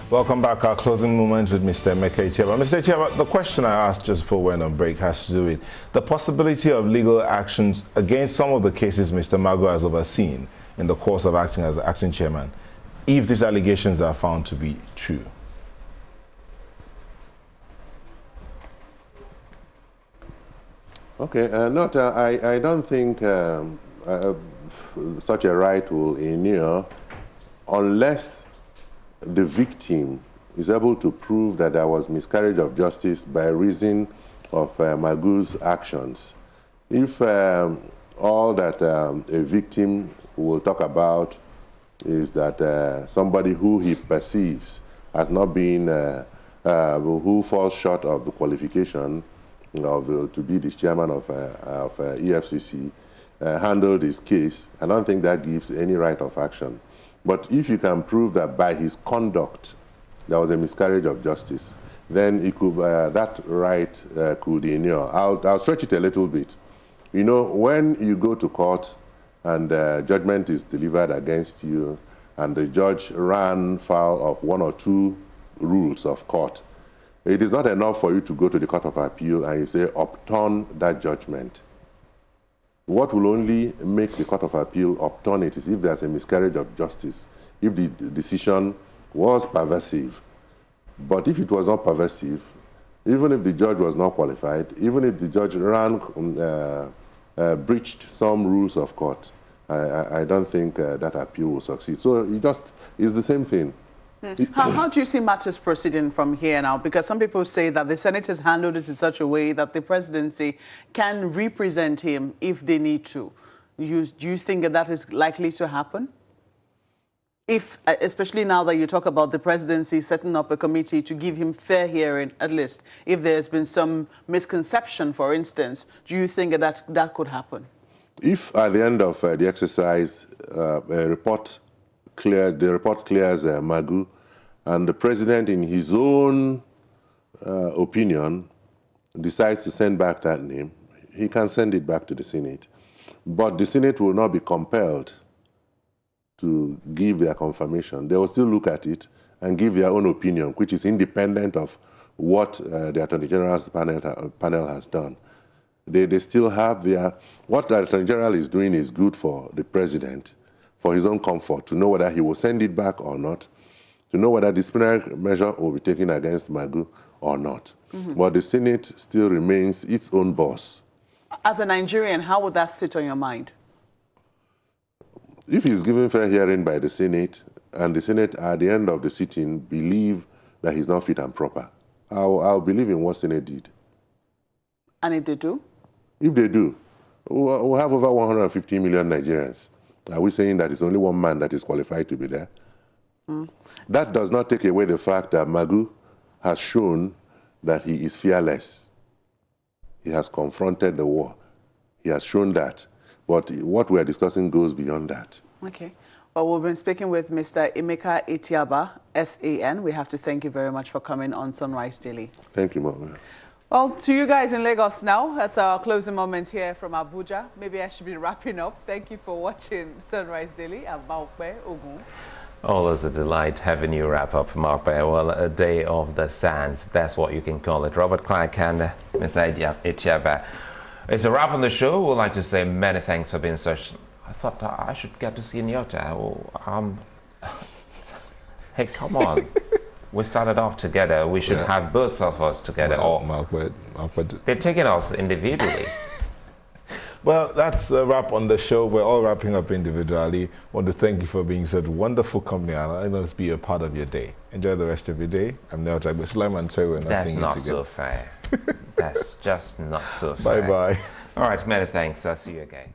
Welcome back. Our closing moment with Mr. Emeka Etiba. Mr. Etiba, the question I asked just before we went on break has to do with the possibility of legal actions against some of the cases Mr. Magu has overseen in the course of acting as the acting chairman, if these allegations are found to be true. Okay, I don't think such a right will inure unless the victim is able to prove that there was miscarriage of justice by reason of Magu's actions. If all that a victim will talk about is that somebody who he perceives as not being, who falls short of the qualification to be the chairman of EFCC, handled his case, I don't think that gives any right of action. But if you can prove that by his conduct there was a miscarriage of justice, then it could, that right could inure. I'll stretch it a little bit. You know, when you go to court and judgment is delivered against you and the judge ran foul of one or two rules of court, it is not enough for you to go to the Court of Appeal and you say, upturn that judgment. What will only make the Court of Appeal upturn it is if there's a miscarriage of justice, if the decision was perversive. But if it was not perversive, even if the judge was not qualified, even if the judge breached some rules of court, I don't think that appeal will succeed. So it's the same thing. How do you see matters proceeding from here now? Because some people say that the Senate has handled it in such a way that the presidency can represent him if they need to. Do you think that that is likely to happen? If, especially now that you talk about the presidency setting up a committee to give him fair hearing, at least, if there's been some misconception, for instance, do you think that that could happen? If at the end of the exercise, the report clears Magu, and the president, in his own opinion, decides to send back that name, he can send it back to the Senate. But the Senate will not be compelled to give their confirmation. They will still look at it and give their own opinion, which is independent of what the Attorney General's panel has done. They still have their... What the Attorney General is doing is good for the president, for his own comfort, to know whether he will send it back or not, to know whether disciplinary measure will be taken against Magu or not. But the Senate still remains its own boss. As a Nigerian, how would that sit on your mind? If he's given fair hearing by the Senate, and the Senate at the end of the sitting believe that he's not fit and proper, I'll believe in what Senate did. And if they do? If they do, we'll have over 150 million Nigerians. Are we saying that it's only one man that is qualified to be there? That does not take away the fact that Magu has shown that he is fearless. He has confronted the war. He has shown that. But what we are discussing goes beyond that. Okay. Well, we've been speaking with Mr. Emeka Etiba, SAN. We have to thank you very much for coming on Sunrise Daily. Thank you, Magu. Well, to you guys in Lagos now, that's our closing moment here from Abuja. Maybe I should be wrapping up. Thank you for watching Sunrise Daily. I'm Maukwe Ogun. Always a delight having you wrap up, Mark. Well, a day of the sands, that's what you can call it. Robert Clark and Mr. Etiba. It's a wrap on the show. We'd like to say many thanks for being such... I thought I should get to see Nyota. Hey, come on. We started off together. We should have both of us together. Well, they're taking us individually. Well, that's a wrap on the show. We're all wrapping up individually. I want to thank you for being such wonderful company, and I know it's be a part of your day. Enjoy the rest of your day. I'm Nyota with Slime and Terry. That's not so fair. That's just not so fair. Bye-bye. All right, many thanks. I'll see you again.